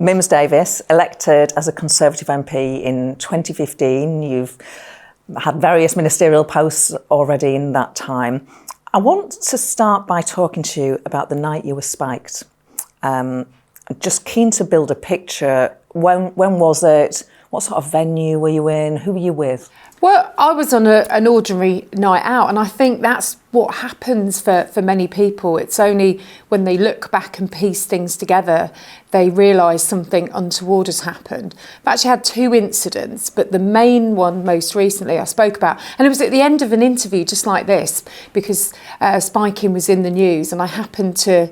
Mims Davies, elected as a Conservative MP in 2015. You've had various ministerial posts already in that time. I want to start by talking to you about the night you were spiked. I'm just keen to build a picture. When was it? What sort of venue were you in? Who were you with? Well, I was on an ordinary night out, and I think that's what happens for many people. It's only when they look back and piece things together, they realise something untoward has happened. I've actually had two incidents, but the main one most recently I spoke about, and it was at the end of an interview just like this, because spiking was in the news, and I happened to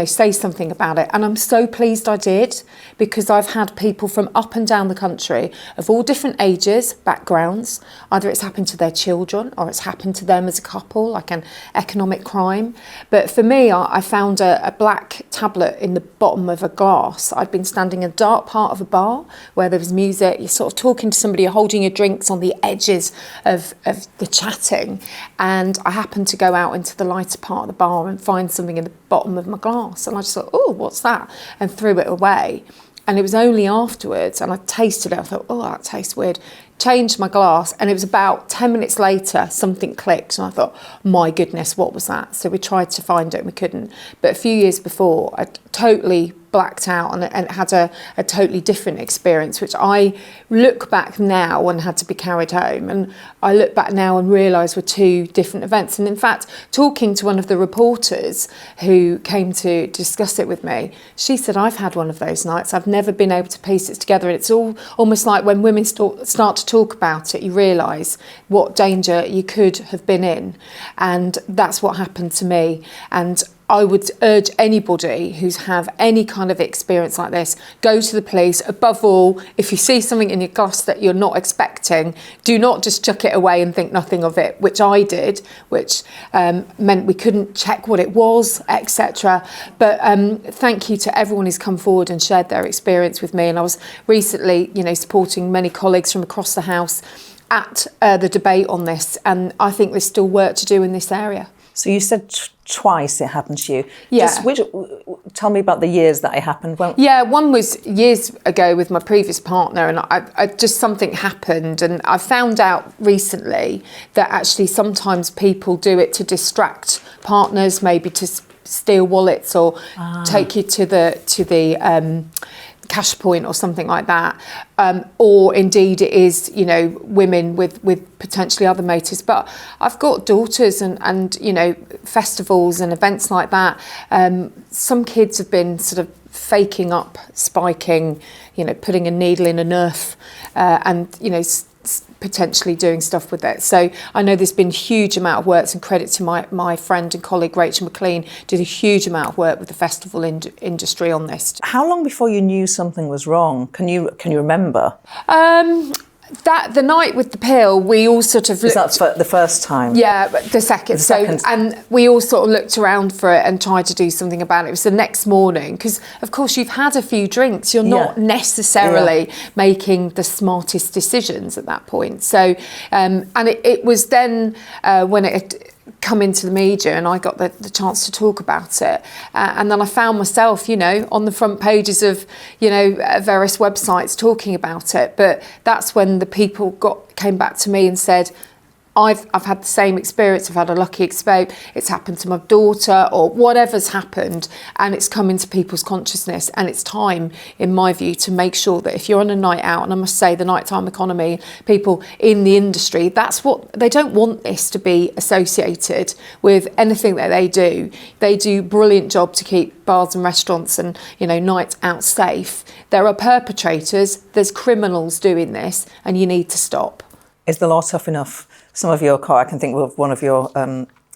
say something about it. And I'm so pleased I did, because I've had people from up and down the country of all different ages, backgrounds, either it's happened to their children or it's happened to them as a couple, like an economic crime. But for me, I found a black tablet in the bottom of a glass. I'd been standing in a dark part of a bar where there was music. You're sort of talking to somebody, you're holding your drinks on the edges of the chatting. And I happened to go out into the lighter part of the bar and find something in the bottom of my glass. And I just thought, oh, what's that? And threw it away. And it was only afterwards, and I tasted it, I thought, oh, that tastes weird. Changed my glass, and it was about 10 minutes later, something clicked, and I thought, my goodness, what was that? So we tried to find it, and we couldn't. But a few years before, I totally blacked out and had a totally different experience, which I look back now and had to be carried home. And I look back now and realise were two different events. And in fact, talking to one of the reporters who came to discuss it with me, she said, I've had one of those nights. I've never been able to piece it together. And it's almost like when women start to talk about it, you realise what danger you could have been in. And that's what happened to me. And I would urge anybody who's have any kind of experience like this, go to the police. Above all, if you see something in your glass that you're not expecting, do not just chuck it away and think nothing of it, which I did, which meant we couldn't check what it was, etc. But thank you to everyone who's come forward and shared their experience with me. And I was recently, supporting many colleagues from across the House at the debate on this. And I think there's still work to do in this area. So you said twice it happened to you. Yeah. Tell me about the years that it happened. Yeah, one was years ago with my previous partner, and I just something happened, and I found out recently that actually sometimes people do it to distract partners, maybe to steal wallets or take you to the cash point or something like that, or indeed it is women with potentially other motives. But I've got daughters and festivals and events like that. Some kids have been sort of faking up spiking, putting a needle in a nerve, and potentially doing stuff with it. So I know there's been a huge amount of work, and credit to my friend and colleague Rachel McLean, did a huge amount of work with the festival industry on this. How long before you knew something was wrong? Can you remember? The night with the pill, we all sort of looked... Is that the first time? Yeah, but the second. And we all sort of looked around for it and tried to do something about it. It was the next morning, because of course you've had a few drinks. You're not necessarily making the smartest decisions at that point. So, and it was then when it had come into the media and I got the chance to talk about it, and then I found myself on the front pages of various websites talking about it. But that's when the people came back to me and said, I've had the same experience, I've had a lucky experience, it's happened to my daughter, or whatever's happened, and it's come into people's consciousness. And it's time, in my view, to make sure that if you're on a night out, and I must say the nighttime economy, people in the industry, that's what they don't want this to be associated with anything that they do. They do a brilliant job to keep bars and restaurants and nights out safe. There are perpetrators, there's criminals doing this, and you need to stop. Is the law tough enough? Some of your, I can think of one of your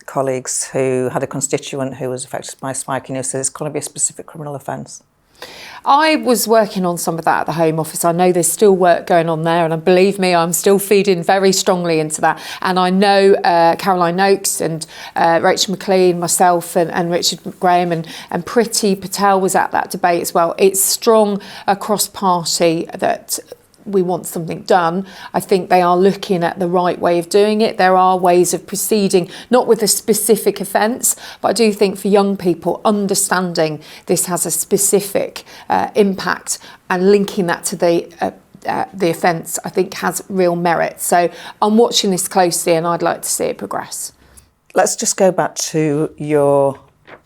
colleagues who had a constituent who was affected by spiking, who says it's going to be a specific criminal offence. I was working on some of that at the Home Office. I know there's still work going on there, and believe me, I'm still feeding very strongly into that. And I know Caroline Oakes and Rachel McLean, myself and Richard Graham and Priti Patel was at that debate as well. It's strong across party that we want something done. I think they are looking at the right way of doing it. There are ways of proceeding, not with a specific offence, but I do think for young people, understanding this has a specific impact and linking that to the offence, I think has real merit. So I'm watching this closely and I'd like to see it progress. Let's just go back to your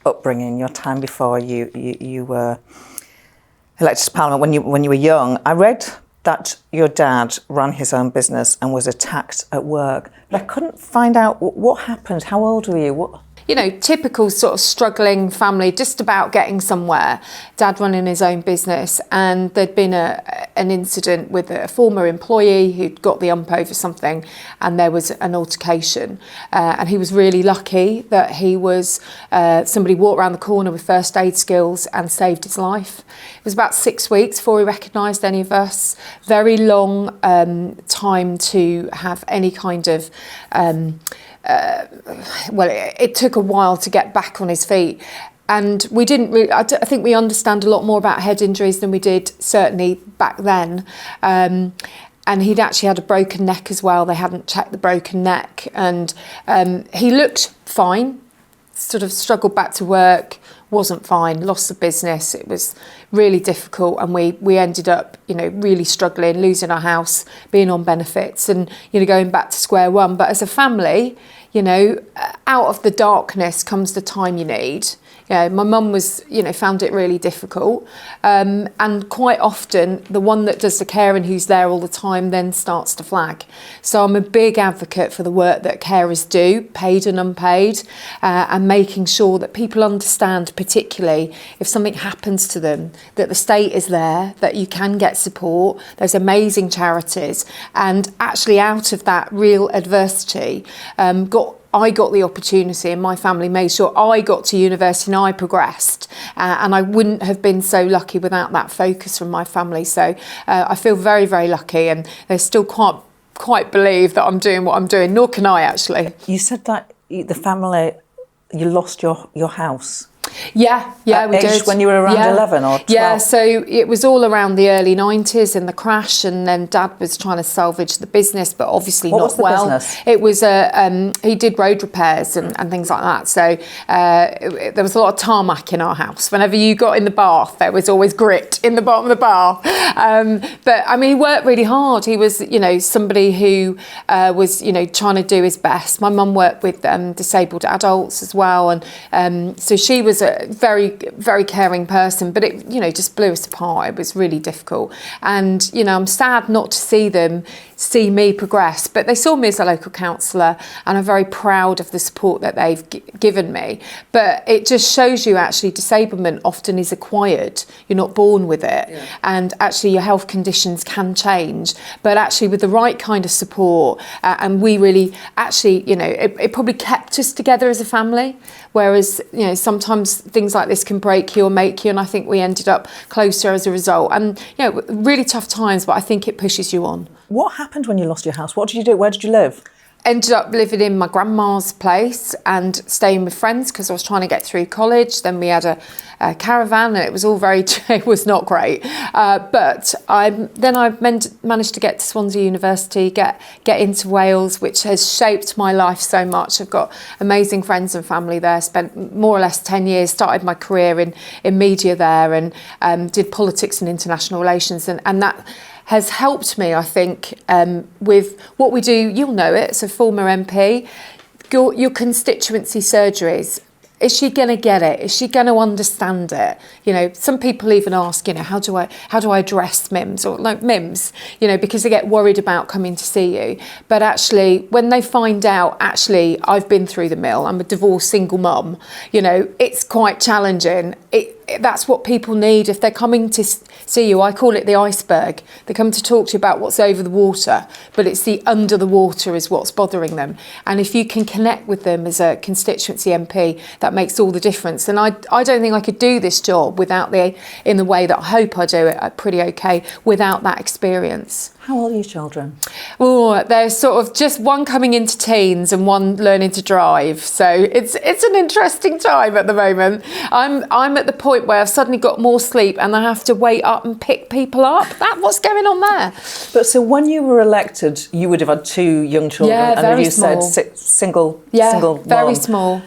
upbringing, your time before you were elected to Parliament when you were young. I read that your dad ran his own business and was attacked at work, but I couldn't find out what happened. How old were you? You know, typical sort of struggling family, just about getting somewhere. Dad running his own business, and there'd been an incident with a former employee who'd got the ump over something, and there was an altercation. And he was really lucky that he was somebody walked around the corner with first aid skills and saved his life. It was about 6 weeks before he recognised any of us. Very long time to have any kind of it took a while to get back on his feet, and we didn't really, I think we understand a lot more about head injuries than we did certainly back then. And he'd actually had a broken neck as well. They hadn't checked the broken neck, and he looked fine, sort of struggled back to work, wasn't fine, lost the business. It was really difficult, and we ended up, you know, really struggling, losing our house, being on benefits, and, you know, going back to square one. But as a family, you know, out of the darkness comes the time you need. You know, my mum was, you know, found it really difficult. And quite often the one that does the caring, who's there all the time, then starts to flag. So I'm a big advocate for the work that carers do, paid and unpaid, and making sure that people understand, particularly if something happens to them, that the state is there, that you can get support. There's amazing charities. And actually out of that real adversity, I got the opportunity, and my family made sure I got to university and I progressed, and I wouldn't have been so lucky without that focus from my family. So I feel very, very lucky, and they still can't quite believe that I'm doing what I'm doing, nor can I actually. You said that the family, you lost your house. Yeah, we did. When you were around 11 or 12? Yeah, so it was all around the early 90s and the crash, and then Dad was trying to salvage the business, but obviously what not was the well. Business? It was he did road repairs and things like that. So there was a lot of tarmac in our house. Whenever you got in the bath, there was always grit in the bottom of the bath. But I mean, he worked really hard. He was, you know, somebody who was, you know, trying to do his best. My mum worked with disabled adults as well, and so she was a very, very caring person, but it, you know, just blew us apart. It was really difficult. And, you know, I'm sad not to see me progress, but they saw me as a local councillor, and I'm very proud of the support that they've given me. But it just shows you actually disablement often is acquired. You're not born with it. Yeah. And actually your health conditions can change, but actually with the right kind of support, and we really actually, you know, it probably kept us together as a family, whereas, you know, sometimes things like this can break you or make you, and I think we ended up closer as a result. And, you know, really tough times, but I think it pushes you on. What happened when you lost your house? What did you do? Where did you live? Ended up living in my grandma's place and staying with friends because I was trying to get through college. Then we had a caravan, and it was all it was not great. But I managed to get to Swansea University, get into Wales, which has shaped my life so much. I've got amazing friends and family there. Spent more or less 10 years, started my career in media there, and did politics and international relations, and that has helped me, I think, with what we do. You'll know it, as a former MP, your constituency surgeries. Is she going to get it? Is she going to understand it? You know, some people even ask, you know, how do I address Mims, or like Mims, you know, because they get worried about coming to see you. But actually, when they find out, actually, I've been through the mill, I'm a divorced single mum, you know, it's quite challenging. That's what people need if they're coming to see you. I call it the iceberg. They come to talk to you about what's over the water, but it's the under the water is what's bothering them. And if you can connect with them as a constituency MP, that makes all the difference. And I don't think I could do this job without in the way that I hope I do it pretty okay, without that experience. How old are your children? Oh, they're sort of just one coming into teens and one learning to drive. So it's an interesting time at the moment. I'm at the point where I've suddenly got more sleep and I have to wait up and pick people up. What's going on there? But so when you were elected, you would have had 2 young children. Yeah, very you small. said single Very mom. small.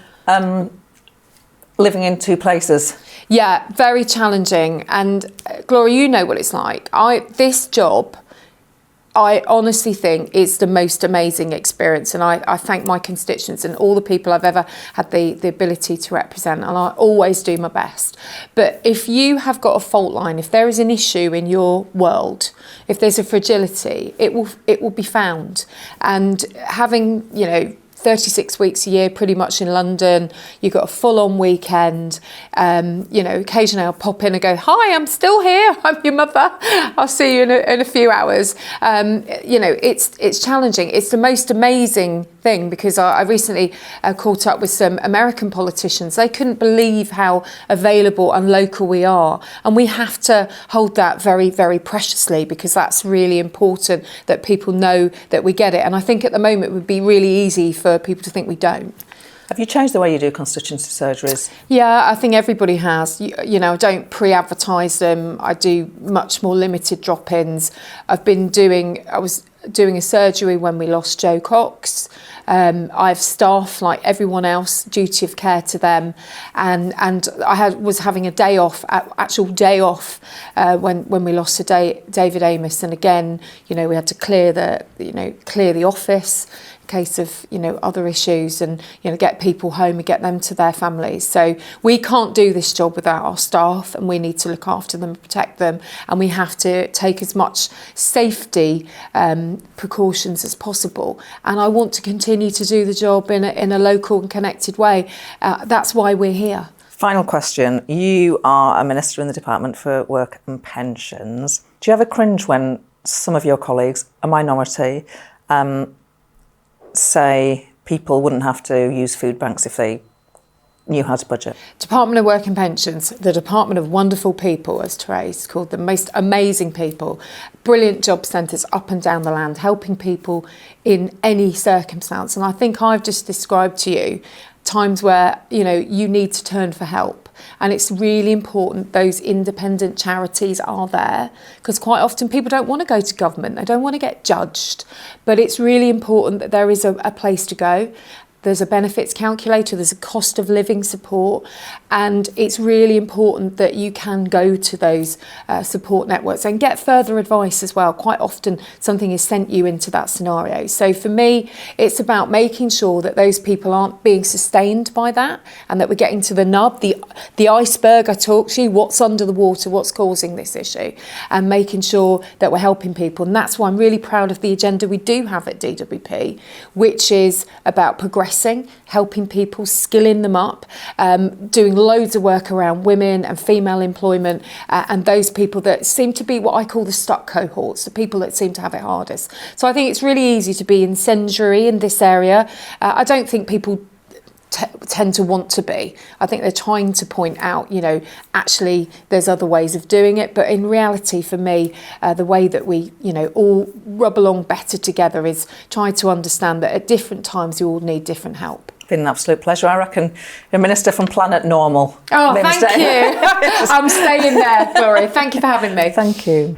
Living in 2 places. Yeah, very challenging. And Gloria, you know what it's like. This job, I honestly think it's the most amazing experience, and I thank my constituents and all the people I've ever had the ability to represent, and I always do my best. But if you have got a fault line, if there is an issue in your world, if there's a fragility, it will be found. And having, 36 weeks a year pretty much in London, you've got a full-on weekend, occasionally I'll pop in and go, hi, I'm still here, I'm your mother, I'll see you in a few hours. It's challenging. It's the most amazing thing, because I recently caught up with some American politicians. They couldn't believe how available and local we are, and we have to hold that very, very preciously, because that's really important that people know that we get it. And I think at the moment it would be really easy for people to think we don't. Have you changed the way you do constituency surgeries? Yeah, I think everybody has. I don't pre-advertise them. I do much more limited drop-ins. I was doing a surgery when we lost Joe Cox. I have staff like everyone else, duty of care to them, and I was having a day off, actual day off, when we lost David Amos, and again, we had to clear the office in case of other issues, and get people home and get them to their families. So we can't do this job without our staff, and we need to look after them and protect them, and we have to take as much safety precautions as possible. And I want to continue to do the job in a local and connected way. That's why we're here. Final question. You are a minister in the Department for Work and Pensions. Do you ever cringe when some of your colleagues, a minority, say people wouldn't have to use food banks if they knew how to budget? Department of Work and Pensions, the Department of Wonderful People, as Therese called them, most amazing people, brilliant job centres up and down the land, helping people in any circumstance. And I think I've just described to you times where, you need to turn for help. And it's really important those independent charities are there, because quite often people don't want to go to government, they don't want to get judged. But it's really important that there is a place to go. There's a benefits calculator, there's a cost of living support, and it's really important that you can go to those support networks and get further advice as well. Quite often something is sent you into that scenario. So for me, it's about making sure that those people aren't being sustained by that, and that we're getting to the nub, the iceberg I talked to you, what's under the water, what's causing this issue, and making sure that we're helping people. And that's why I'm really proud of the agenda we do have at DWP, which is about progressing, helping people, skilling them up, doing loads of work around women and female employment, and those people that seem to be what I call the stuck cohorts, the people that seem to have it hardest. So I think it's really easy to be incendiary in this area. I don't think people tend to want to be. I think they're trying to point out, actually there's other ways of doing it. But in reality, for me, the way that we, all rub along better together is trying to understand that at different times you all need different help. Been an absolute pleasure. I reckon you're a minister from Planet Normal. Oh, thank you. I'm staying there, Gloria. Thank you for having me. Thank you.